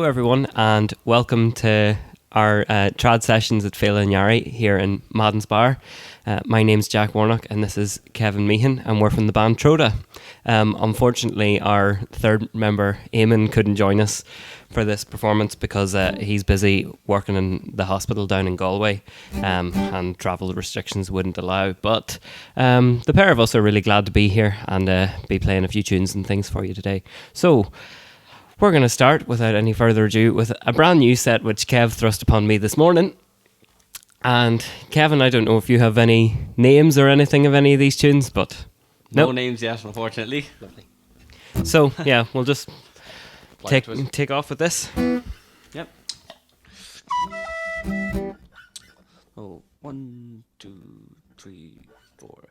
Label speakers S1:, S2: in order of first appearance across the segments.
S1: Hello everyone and welcome to our trad sessions at Féile and Earraigh here in Madden's Bar. My name's Jack Warnock and this is Kevin Meehan and we're from the band TRODA. Unfortunately our third member Eamonn couldn't join us for this performance because he's busy working in the hospital down in Galway and travel restrictions wouldn't allow. But the pair of us are really glad to be here and be playing a few tunes and things for you today. So we're going to start, without any further ado, with a brand new set which Kev thrust upon me this morning. And Kevin, I don't know if you have any names or anything of any of these tunes, but
S2: no names yet, unfortunately.
S1: Lovely. So yeah, we'll just take off with this.
S2: Yep. Oh, 1, 2, 3, 4.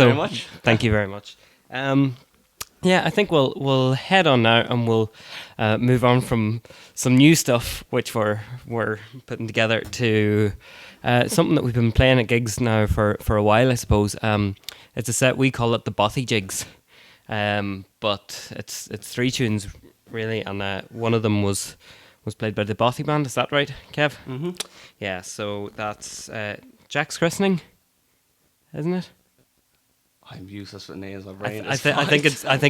S2: very much.
S1: Thank you very much. Yeah, I think we'll head on now, and we'll move on from some new stuff which we're putting together to something that we've been playing at gigs now for a while, I suppose. It's a set, we call it the Bothy Jigs, but it's 3 tunes really, and one of them was played by the Bothy Band. Is that right, Kev?
S2: Mm-hmm.
S1: Yeah, so that's Jack's Christening, isn't it?
S2: I'm useless with names. My brain
S1: I think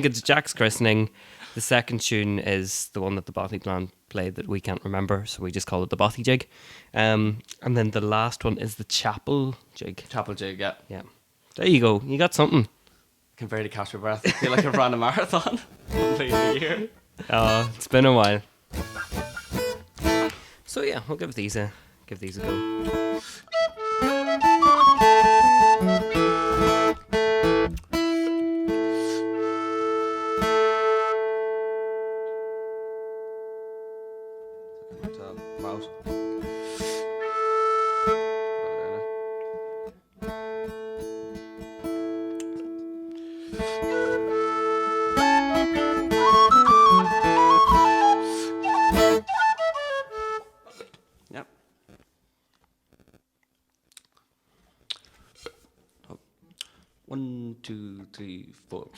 S1: it's Jack's Christening. The second tune is the one that the Bothy Band played that we can't remember, so we just call it the Bothy Jig. And then the last one is the Chapel Jig.
S2: Chapel Jig, yeah.
S1: Yeah. There you go. You got something.
S2: I can barely catch my breath. I feel like I've run a marathon. Completely here.
S1: Oh, it's been a while. So yeah, we'll give these a go.
S2: Mouse. Yep. Oh. 1, 2, 3, 4.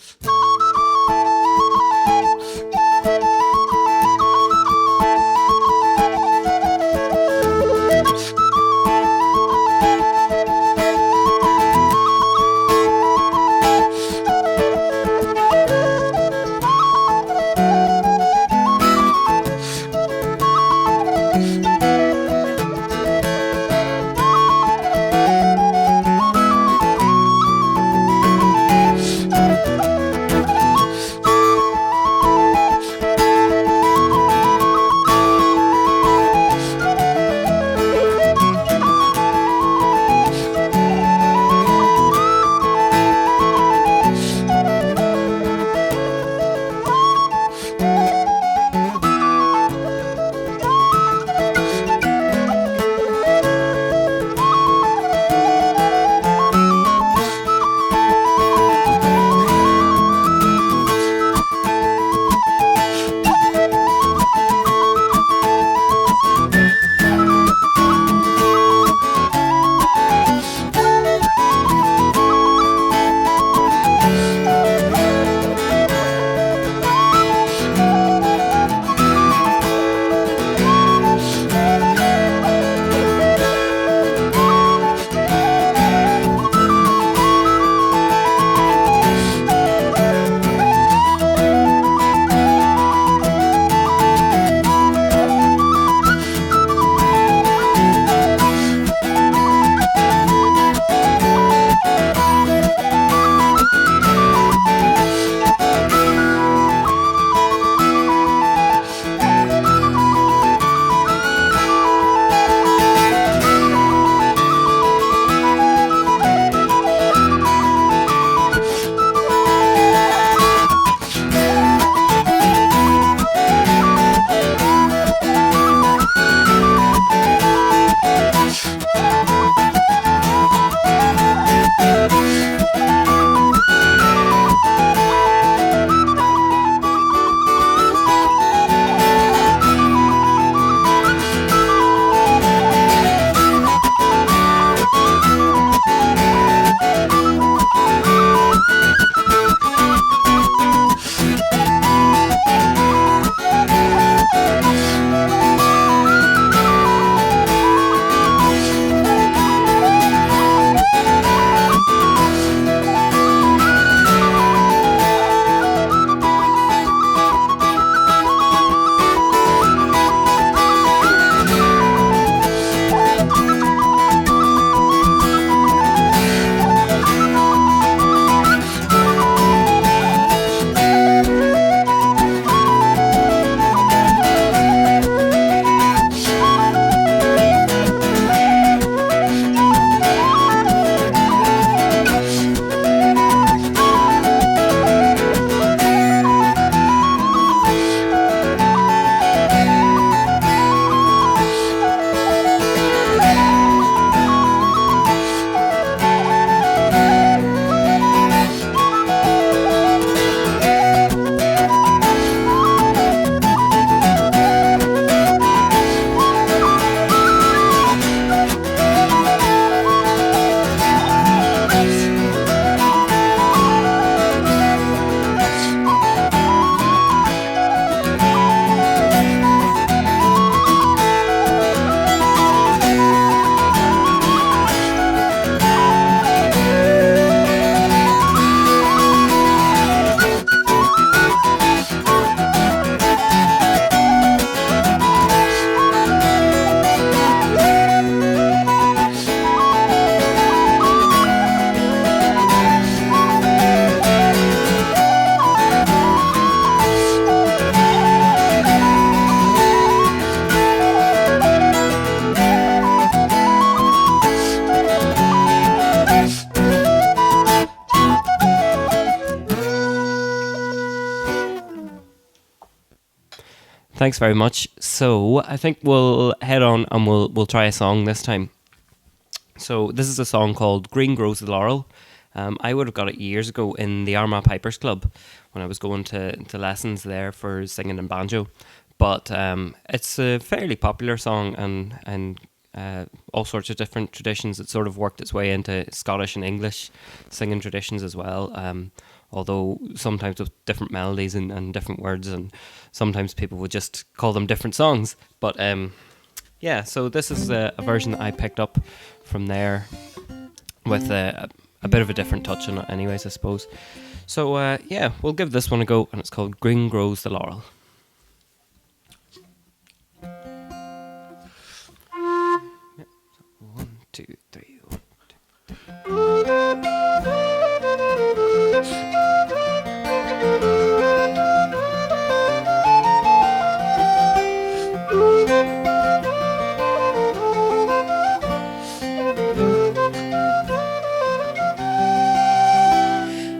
S1: Thanks very much. So I think we'll head on and we'll try a song this time. So this is a song called Green Grows the Laurel. I would have got it years ago in the Armagh Pipers Club when I was going to lessons there for singing and banjo. But it's a fairly popular song and all sorts of different traditions. It sort of worked its way into Scottish and English singing traditions as well. Although sometimes with different melodies and different words, and sometimes people would just call them different songs. But yeah, so this is a version that I picked up from there with a bit of a different touch on it anyways, I suppose. So yeah, we'll give this one a go, and it's called Green Grows the Laurel. One, two, three. 1, 2, 3.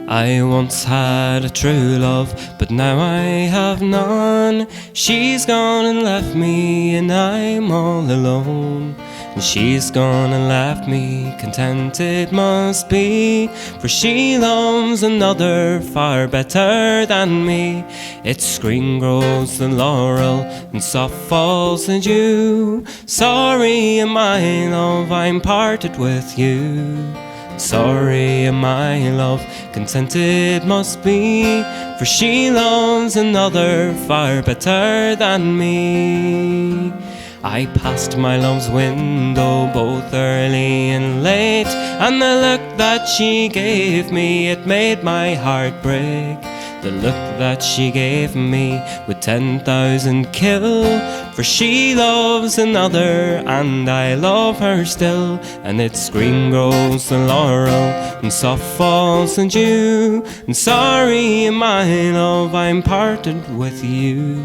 S1: I once had a true love, but now I have none. She's gone and left me, and I'm all alone. And she's gone and left me, content it must be, for she loves another far better than me. It's green grows the laurel, and soft falls the dew. Sorry, my love, I'm parted with you. Sorry, my love, content it must be, for she loves another far better than me. I passed my love's window both early and late, and the look that she gave me, it made my heart break. The look that she gave me with 10,000 kill, for she loves another and I love her still. And it's green grows the laurel and soft falls the dew. And sorry, my love, I'm parted with you.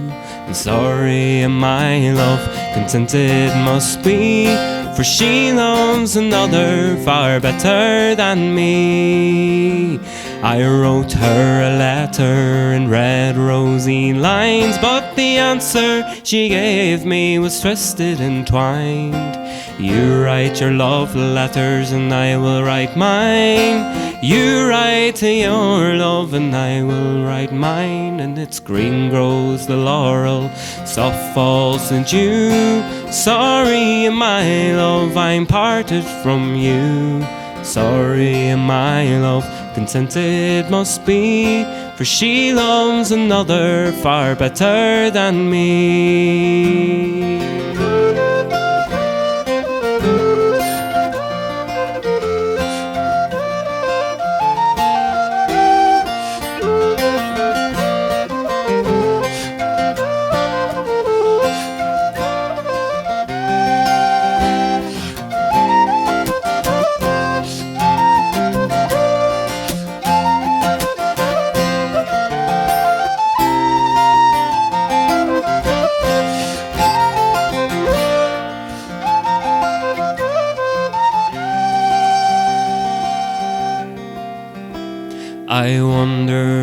S1: And sorry, my love, content it must be, for she loves another far better than me. I wrote her a letter in red rosy lines, but the answer she gave me was twisted and twined. You write your love letters and I will write mine. You write your love and I will write mine. And it's green grows the laurel, soft falls the dew. Sorry, my love, I'm parted from you. Sorry, my love, content it must be, for she loves another far better than me.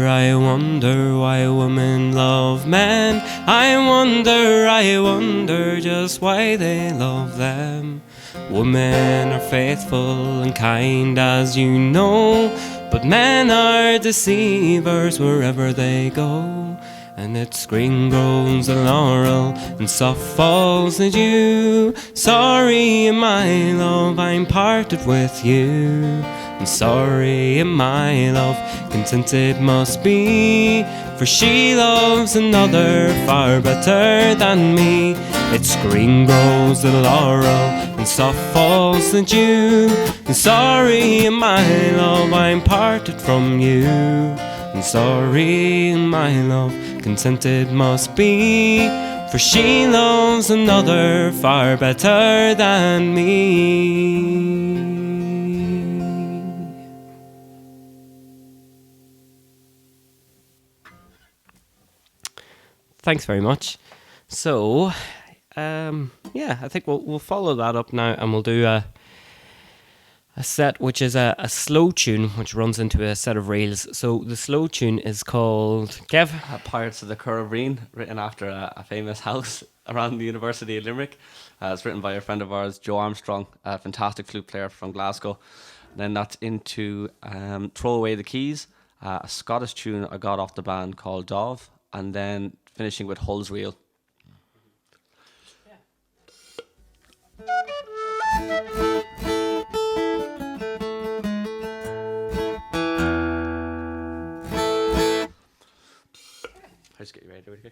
S1: I wonder why women love men. I wonder just why they love them. Women are faithful and kind, as you know, but men are deceivers wherever they go. And it's green grows the laurel and soft falls the dew. Sorry, my love, I'm parted with you. And sorry, my love, content it must be, for she loves another far better than me. It's green grows the laurel and soft falls the dew. And sorry, my love, I'm parted from you. And sorry, my love, content it must be, for she loves another far better than me. Thanks very much. So, yeah, I think we'll follow that up now, and we'll do a set which is a slow tune which runs into a set of reels. So the slow tune is called Kev.
S2: Pirates of the Curragh, written after a famous house around the University of Limerick. It's written by a friend of ours, Joe Armstrong, a fantastic flute player from Glasgow. And then that's into Throw Away the Keys, a Scottish tune I got off the band called Dove, and then finishing with Hull's Reel. I'll just get you ready to do it again.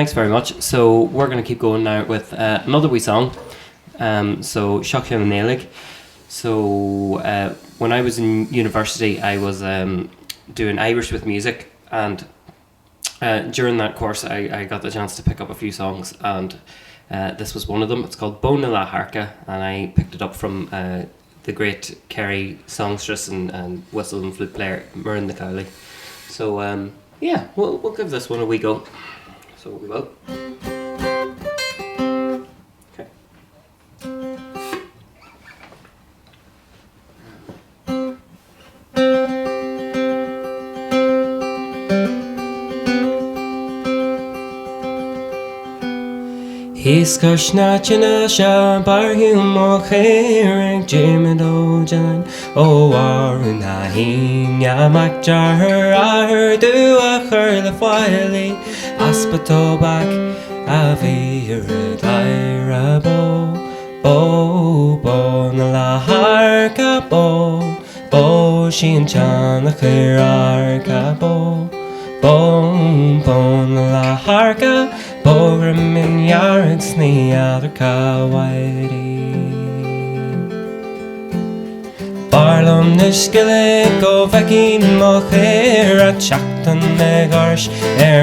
S1: Thanks very much. So we're going to keep going now with another wee song. So Seach an Éalaigh. So when I was in university, I was doing Irish with music, and during that course, I got the chance to pick up a few songs, and this was one of them. It's called Baile Átha, and I picked it up from the great Kerry songstress and whistle and flute player Eamonn Nugent. So yeah, we'll give this one a wee go. So we will. Okay. He's Kushnachina Shabar Humo Earraigh Jimado Jan O Arunahim Yamakjar her do a her the Féile Aspatobak Avir Glaira Bo Nala Harka Bo Shin Chan the Arka Bo Nala Harka Bodhrán min yarad sní other cóirithe Barlum nishgile go vecin mocher at Shachtan megars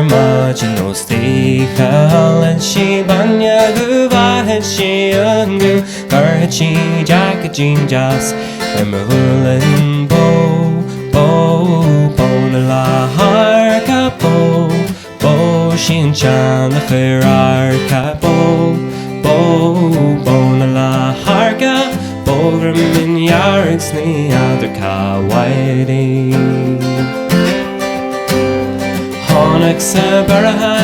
S1: Margin no stichal and she banya guvahet she ungu Garhet she jacket jean jas Merhulin bo la harka bo Shin chan the Arka bo na la harka Bodhrán min yarad sní other cóirithe Warnock sa baraha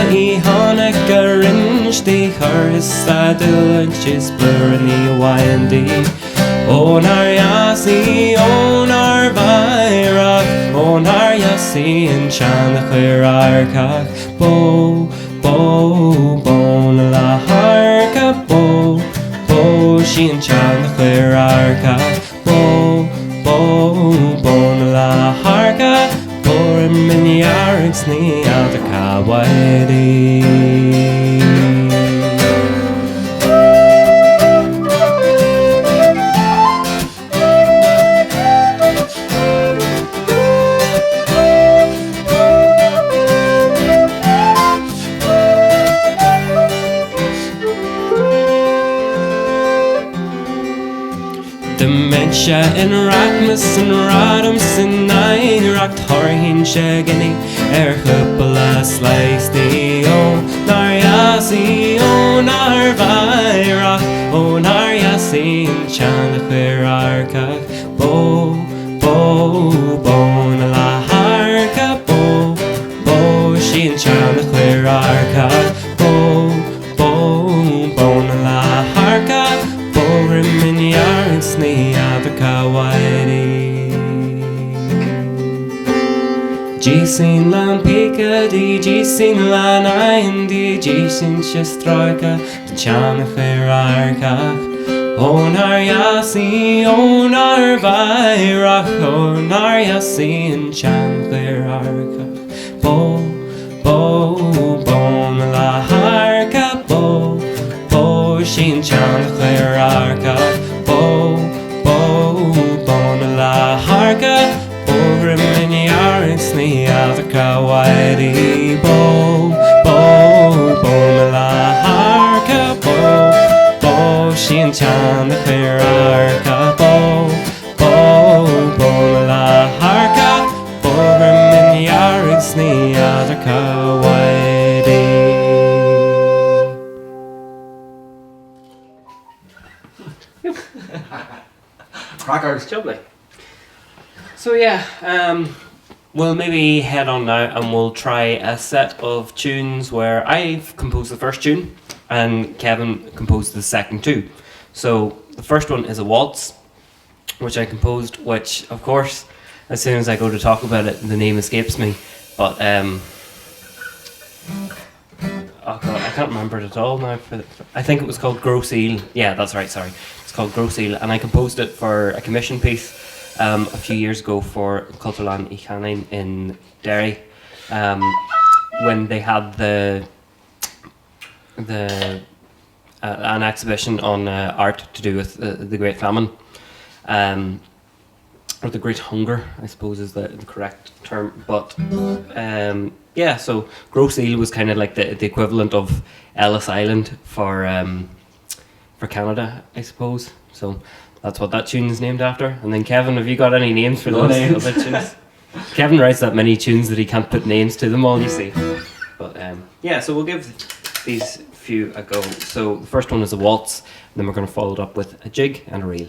S1: Warnock a rinch the chorus a dulches blurry windy Onar yasi onar vairach Onar yasi in chan the Arka bo na la harka bo shin chan the Arka bo na la harka Bodhrán min yarad sní other cóirithe Dementia in Rachmas and Radams and Racht Horhin Shagini Hupala Slice the Onar Yasi Onar Vairach Onar Yasi in Chan the Arka Bo na la harka bo she in Chan the Arka bo na la harka Bodhrán min yarad sní other cóirithe Jísin lan picadi Jísin lan aindi Jísin shestraika the Chan the Arka Onar yasi onar vairach Onar yasi in Chan the Arka bo na la harka bo shin chan the Arka bo na la harka Bodhrán min yarad sní other cóirithe bo na la harka bo shin chan the Arka bo na la harka Bodhrán min yarad sní other cóirithe
S3: Crackers.
S1: Lovely. So yeah, we'll maybe head on now and we'll try a set of tunes where I've composed the first tune and Kevin composed the second two. So the first one is a waltz, which I composed, which of course, as soon as I go to talk about it, the name escapes me. But oh God, I can't remember it at all now. I think it was called Gross Eel. Yeah, that's right, sorry. It's called Gross Eel, and I composed it for a commission piece a few years ago for Culturlan Ichanin in Derry, when they had the an exhibition on art to do with the Great Famine, or the Great Hunger, I suppose is the correct term. But yeah, so Gross Eel was kind of like the equivalent of Ellis Island for Canada, I suppose. So that's what that tune is named after. And then Kevin, have you got any names for those other tunes? Kevin writes that many tunes that he can't put names to them all, you see. But yeah, so we'll give these few a go. So the first one is a waltz, and then we're going to follow it up with a jig and a reel.